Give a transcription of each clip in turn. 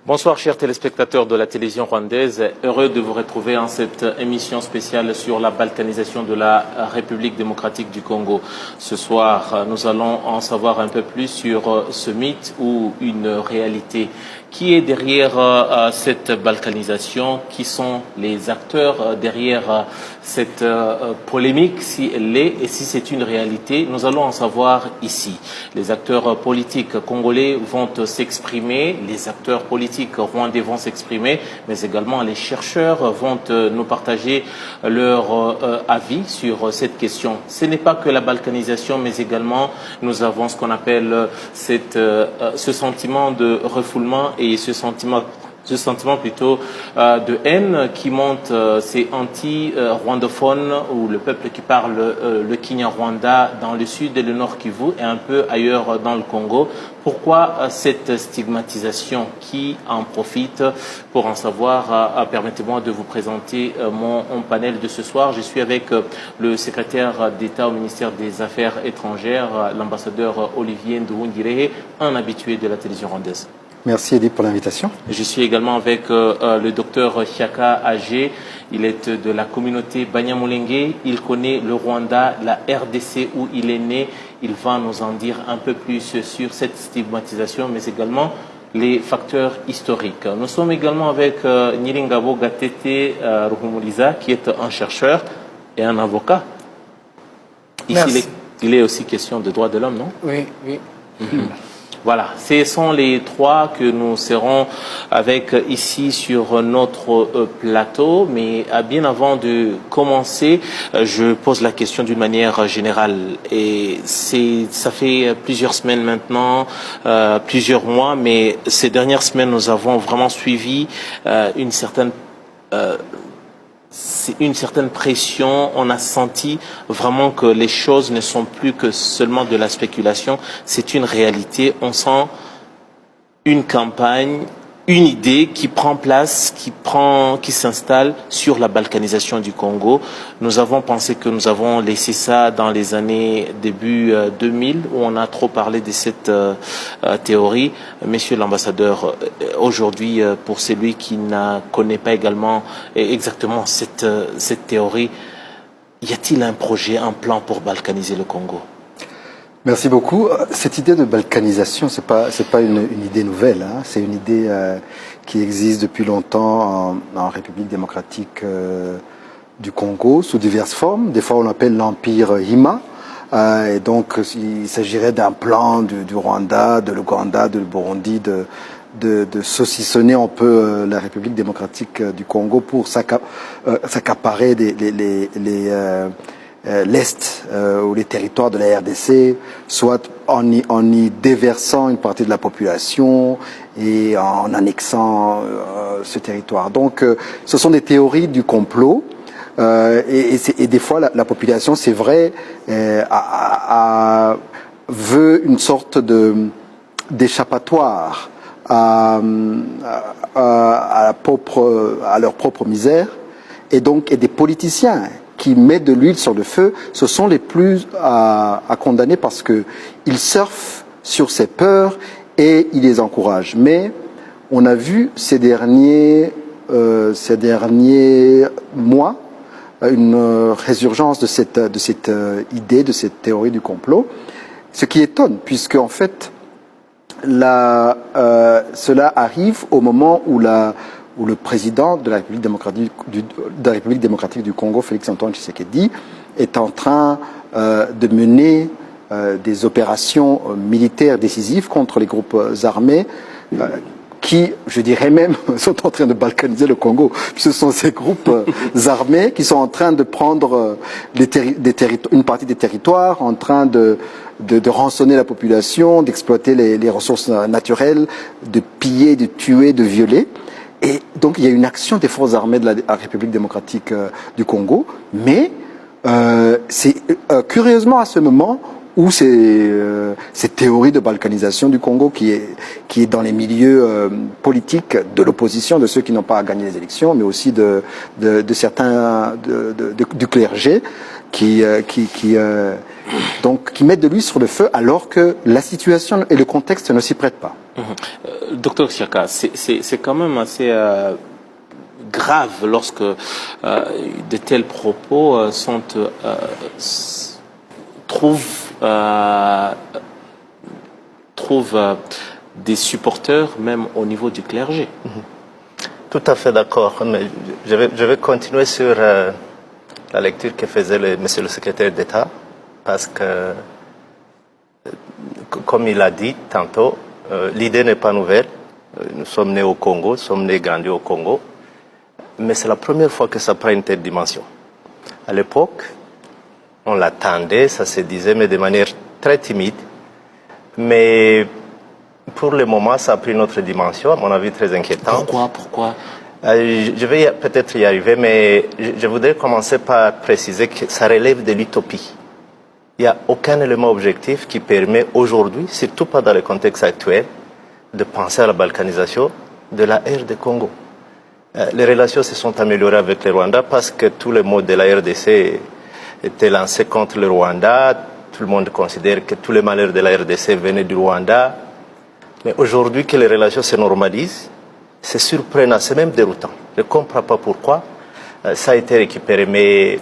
Bonsoir chers téléspectateurs de la télévision rwandaise, heureux de vous retrouver en cette émission spéciale sur la balkanisation de la République démocratique du Congo. Ce soir, nous allons en savoir un peu plus sur ce mythe ou une réalité. Qui est derrière cette balkanisation? Qui sont les acteurs derrière cette polémique, si elle l'est, et si c'est une réalité? Nous allons en savoir ici. Les acteurs politiques congolais vont s'exprimer, les acteurs politiques rwandais vont s'exprimer, mais également les chercheurs vont nous partager leur avis sur cette question. Ce n'est pas que la balkanisation, mais également nous avons ce qu'on appelle ce sentiment de refoulement et ce sentiment plutôt de haine qui monte, c'est anti-rwandophone ou le peuple qui parle le Kinyarwanda dans le sud et le nord Kivu et un peu ailleurs dans le Congo. Pourquoi cette stigmatisation? Qui en profite? Pour en savoir, permettez-moi de vous présenter mon panel de ce soir. Je suis avec le secrétaire d'État au ministère des Affaires étrangères, l'ambassadeur Olivier Nduhungirehe, un habitué de la télévision rwandaise. Merci Edith pour l'invitation. Je suis également avec le docteur Chiaka Agé. Il est de la communauté Banyamulenge. Il connaît le Rwanda, la RDC où il est né. Il va nous en dire un peu plus sur cette stigmatisation, mais également les facteurs historiques. Nous sommes également avec Nyiringabo Gatete Ruhumuriza, qui est un chercheur et un avocat. Ici, il est aussi question de droits de l'homme, non? Oui, oui. Voilà, ce sont les trois que nous serons avec ici sur notre plateau. Mais bien avant de commencer, je pose la question d'une manière générale. Et ça fait plusieurs semaines maintenant, plusieurs mois, mais ces dernières semaines, nous avons vraiment suivi une certaine pression. On a senti vraiment que les choses ne sont plus que seulement de la spéculation. C'est une réalité. On sent une campagne, une idée qui prend place, qui s'installe sur la balkanisation du Congo. Nous avons pensé que nous avons laissé ça dans les années début 2000 où on a trop parlé de cette théorie. Monsieur l'ambassadeur, aujourd'hui, pour celui qui ne connaît pas également exactement cette théorie, y a-t-il un projet, un plan pour balkaniser le Congo? Merci beaucoup. Cette idée de balkanisation, c'est pas une idée nouvelle. Hein. C'est une idée qui existe depuis longtemps en République démocratique du Congo sous diverses formes. Des fois, on l'appelle l'empire Hima. Et donc, il s'agirait d'un plan du Rwanda, de l'Ouganda, de le Burundi, de saucissonner un peu la République démocratique du Congo pour s'accaparer l'Est ou les territoires de la RDC, soit en y déversant une partie de la population et en annexant ce territoire. Donc, ce sont des théories du complot. Et des fois, la population, c'est vrai, veut une sorte d'échappatoire à leur propre misère, et des politiciens qui mettent de l'huile sur le feu, ce sont les plus à condamner parce que ils surfent sur ces peurs et ils les encouragent. Mais on a vu ces derniers mois une résurgence de cette idée, de cette théorie du complot, ce qui étonne, puisque en fait cela arrive au moment où le président de la République démocratique du Congo, Félix-Antoine Tshisekedi, est en train de mener des opérations militaires décisives contre les groupes armés qui, je dirais même, sont en train de balkaniser le Congo. Ce sont ces groupes armés qui sont en train de prendre une partie des territoires, en train de rançonner la population, d'exploiter les ressources naturelles, de piller, de tuer, de violer. Et donc, il y a une action des forces armées de la République démocratique du Congo, mais c'est curieusement à ce moment où cette théorie de balkanisation du Congo qui est dans les milieux politiques de l'opposition, de ceux qui n'ont pas gagné les élections, mais aussi de certains du clergé qui mettent de l'huile sur le feu alors que la situation et le contexte ne s'y prêtent pas. Docteur Siaka, c'est quand même assez grave lorsque de tels propos trouvent des supporters même au niveau du clergé. Tout à fait d'accord, mais je vais continuer sur la lecture que faisait monsieur le secrétaire d'État, parce que, comme il a dit tantôt, l'idée n'est pas nouvelle. Nous sommes nés au Congo, nous sommes nés et grandis au Congo, mais c'est la première fois que ça prend une telle dimension. À l'époque, on l'attendait, ça se disait, mais de manière très timide. Mais pour le moment, ça a pris une autre dimension, à mon avis très inquiétante. Pourquoi Je vais peut-être y arriver, mais je voudrais commencer par préciser que ça relève de l'utopie. Il n'y a aucun élément objectif qui permet aujourd'hui, surtout pas dans le contexte actuel, de penser à la balkanisation de la RD Congo. Les relations se sont améliorées avec le Rwanda parce que tous les mots de la RDC étaient lancés contre le Rwanda. Tout le monde considère que tous les malheurs de la RDC venaient du Rwanda. Mais aujourd'hui que les relations se normalisent, c'est surprenant, c'est même déroutant. Je ne comprends pas pourquoi ça a été récupéré. Mais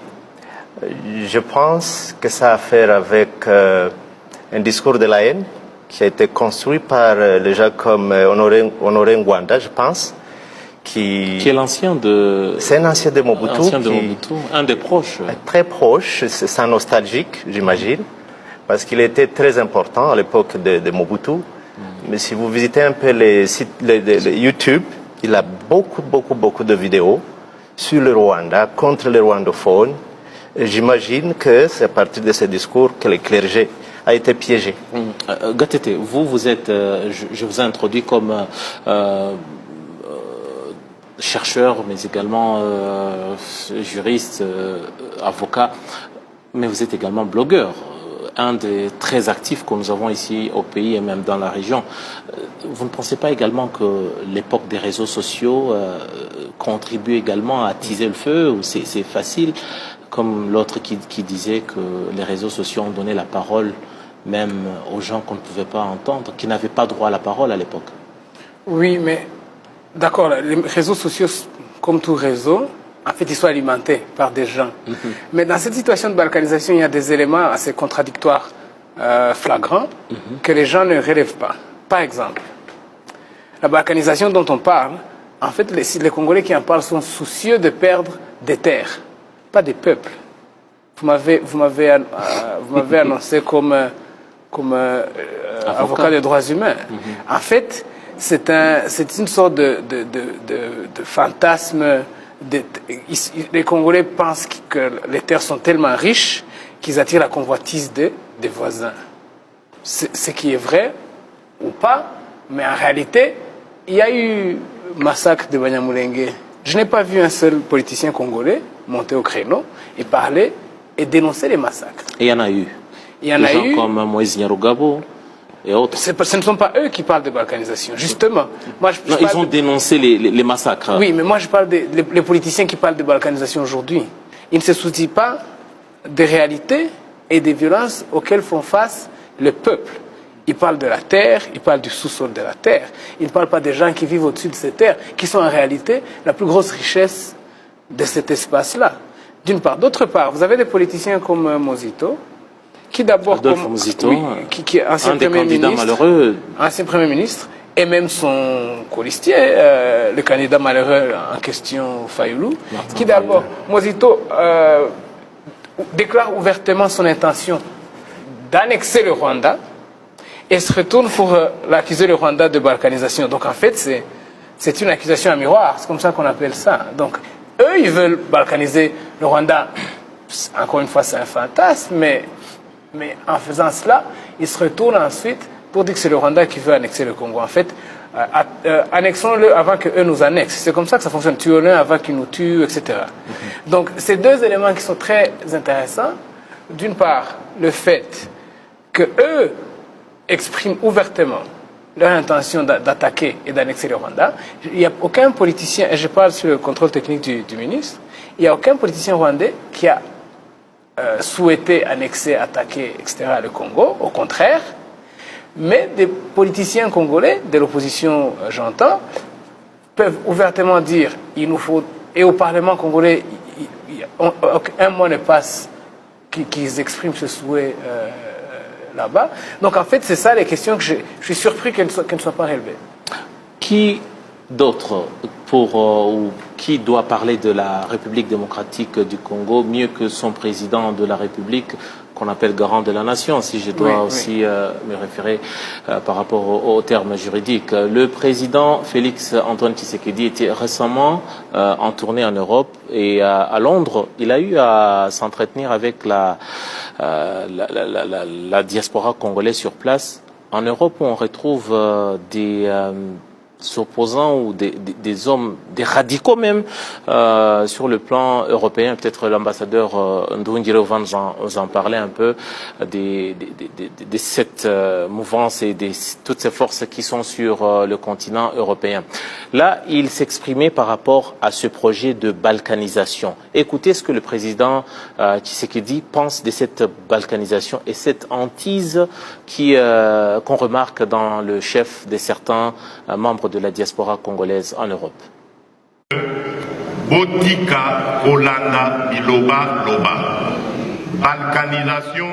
je pense que ça a à faire avec un discours de la haine qui a été construit par les gens comme Honoré Ngwanda, je pense. Qui est l'ancien de... C'est un ancien de Mobutu. Un des proches. Très proche, c'est un nostalgique, j'imagine, parce qu'il était très important à l'époque de Mobutu. Mais si vous visitez un peu les sites YouTube, il a beaucoup de vidéos sur le Rwanda, contre les rwandophones. J'imagine que c'est à partir de ce discours que le clergé a été piégé. Gatete, vous êtes, je vous ai introduit comme chercheur, mais également juriste, avocat, mais vous êtes également blogueur, un des très actifs que nous avons ici au pays et même dans la région. Vous ne pensez pas également que l'époque des réseaux sociaux contribue également à attiser le feu, ou c'est facile, comme l'autre qui disait que les réseaux sociaux ont donné la parole même aux gens qu'on ne pouvait pas entendre, qui n'avaient pas droit à la parole à l'époque? Oui, mais d'accord, les réseaux sociaux, comme tout réseau, en fait, ils sont alimentés par des gens. Mais dans cette situation de balkanisation, il y a des éléments assez contradictoires, flagrants, que les gens ne relèvent pas. Par exemple, la balkanisation dont on parle, en fait, les Congolais qui en parlent sont soucieux de perdre des terres, pas des peuples. Vous m'avez annoncé comme avocat des droits humains. En fait, c'est une sorte de fantasme. Les Congolais pensent que les terres sont tellement riches qu'ils attirent la convoitise des voisins. Ce qui est vrai ou pas, mais en réalité, il y a eu massacre de Banyamulenge. Je n'ai pas vu un seul politicien congolais monter au créneau et parler et dénoncer les massacres. Et il y en a eu. Il y en a eu. Comme Moïse Nyarugabo et autres. Ce ne sont pas eux qui parlent de balkanisation, justement. Moi, non, ils ont dénoncé les massacres. Oui, mais moi je parle des politiciens qui parlent de balkanisation aujourd'hui. Ils ne se soucient pas des réalités et des violences auxquelles font face le peuple. Ils parlent de la terre, ils parlent du sous-sol de la terre. Ils ne parlent pas des gens qui vivent au-dessus de ces terres, qui sont en réalité la plus grosse richesse de cet espace-là. D'une part. D'autre part, vous avez des politiciens comme Mozito, qui d'abord, qui est ancien Premier ministre, malheureux. Ancien Premier ministre, et même son colistier, le candidat malheureux en question, Fayoulou, qui d'abord, Mozito déclare ouvertement son intention d'annexer le Rwanda et se retourne pour l'accuser le Rwanda de balkanisation. Donc en fait, c'est une accusation à miroir, c'est comme ça qu'on appelle ça. Donc eux, ils veulent balkaniser le Rwanda. Encore une fois, c'est un fantasme, mais en faisant cela, ils se retournent ensuite pour dire que c'est le Rwanda qui veut annexer le Congo. En fait, annexons-le avant qu'eux nous annexent. C'est comme ça que ça fonctionne. Tuons-le avant qu'ils nous tuent, etc. Donc, c'est deux éléments qui sont très intéressants. D'une part, le fait qu'eux expriment ouvertement leur intention d'attaquer et d'annexer le Rwanda. Il n'y a aucun politicien, et je parle sur le contrôle technique du ministre, il n'y a aucun politicien rwandais qui a souhaité annexer, attaquer, etc. le Congo. Au contraire, Mais des politiciens congolais, de l'opposition, j'entends, peuvent ouvertement dire il nous faut, et au Parlement congolais, un mois ne passe qu'ils expriment ce souhait là-bas. Donc en fait, c'est ça les questions que je suis surpris qu'elles ne soient pas relevées. Qui d'autre ou qui doit parler de la République démocratique du Congo mieux que son président de la République qu'on appelle garant de la nation, si je dois aussi me référer par rapport aux termes juridiques. Le président Félix Antoine Tshisekedi était récemment en tournée en Europe et à Londres, il a eu à s'entretenir avec la diaspora congolaise sur place. En Europe, on retrouve des opposants ou des hommes, des radicaux même, sur le plan européen. Peut-être l'ambassadeur Ndungire Van vous en parlait un peu de cette mouvance et de toutes ces forces qui sont sur le continent européen. Là, il s'exprimait par rapport à ce projet de balkanisation. Écoutez ce que le président Tshisekedi pense de cette balkanisation et cette hantise qu'on remarque dans le chef de certains membres de la diaspora congolaise en Europe. Botika Kolanda Biloba Loba. Balkanisation.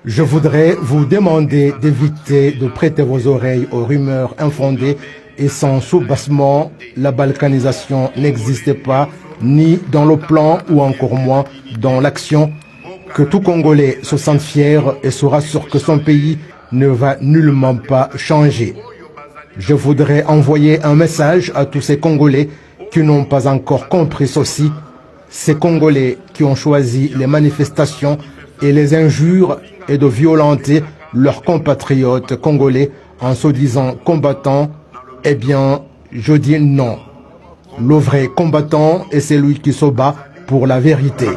Je voudrais vous demander d'éviter de prêter vos oreilles aux rumeurs infondées et sans soubassement. La balkanisation n'existe pas, ni dans le plan ou encore moins dans l'action. Que tout Congolais se sente fier et se rassure que son pays ne va nullement pas changer. Je voudrais envoyer un message à tous ces Congolais qui n'ont pas encore compris ceci. Ces Congolais qui ont choisi les manifestations et les injures et de violenter leurs compatriotes congolais en se disant combattants, eh bien, je dis non. Le vrai combattant est celui qui se bat pour la vérité.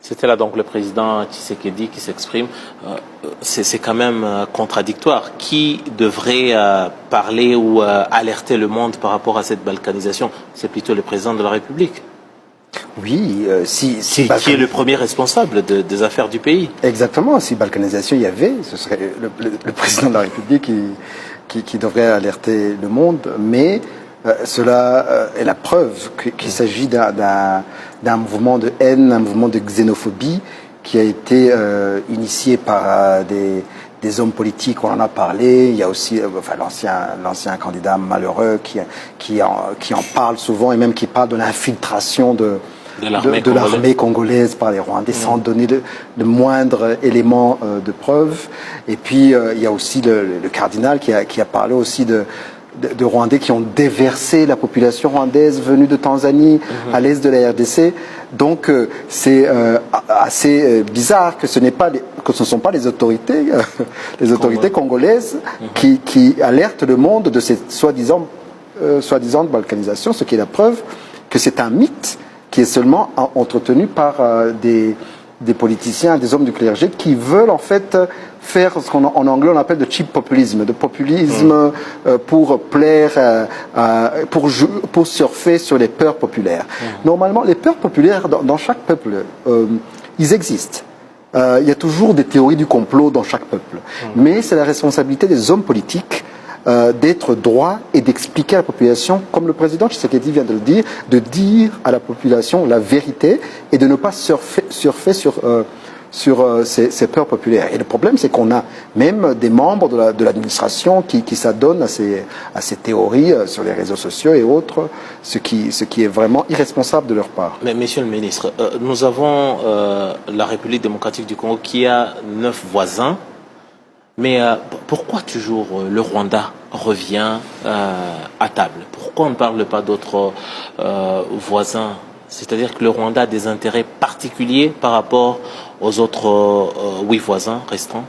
C'était là donc le président Tshisekedi qui s'exprime. C'est quand même contradictoire. Qui devrait parler ou alerter le monde par rapport à cette balkanisation? C'est plutôt le président de la République. Oui, qui est le premier responsable des affaires du pays. Exactement. Si balkanisation il y avait, ce serait le président de la République qui devrait alerter le monde. Mais cela est la preuve qu'il s'agit d'un mouvement de haine, un mouvement de xénophobie qui a été initié par des hommes politiques, on en a parlé. Il y a aussi l'ancien candidat malheureux qui en parle souvent et même qui parle de l'infiltration de l'armée congolaise par les Rwandais sans donner le moindre élément de preuve. Et puis il y a aussi le cardinal qui a parlé aussi de Rwandais qui ont déversé la population rwandaise venue de Tanzanie à l'est de la RDC. Donc c'est assez bizarre que ce ne sont pas les autorités congolaises qui alertent le monde de cette soi-disant balkanisation, ce qui est la preuve que c'est un mythe qui est seulement entretenu par des politiciens, des hommes du clergé qui veulent en fait faire ce qu'en anglais on appelle de cheap populisme, pour plaire, pour surfer sur les peurs populaires. Normalement, les peurs populaires dans chaque peuple, ils existent. Il y a toujours des théories du complot dans chaque peuple. Mais c'est la responsabilité des hommes politiques d'être droit et d'expliquer à la population, comme le président Tshisekedi vient de le dire, de dire à la population la vérité et de ne pas surfer sur ces peurs populaires. Et le problème, c'est qu'on a même des membres de l'administration qui s'adonnent à ces théories sur les réseaux sociaux et autres, ce qui est vraiment irresponsable de leur part. Mais Monsieur le ministre, nous avons la République démocratique du Congo qui a 9 voisins. Mais pourquoi toujours le Rwanda revient à table? Pourquoi on ne parle pas d'autres voisins? C'est-à-dire que le Rwanda a des intérêts particuliers par rapport aux autres 8 voisins restants?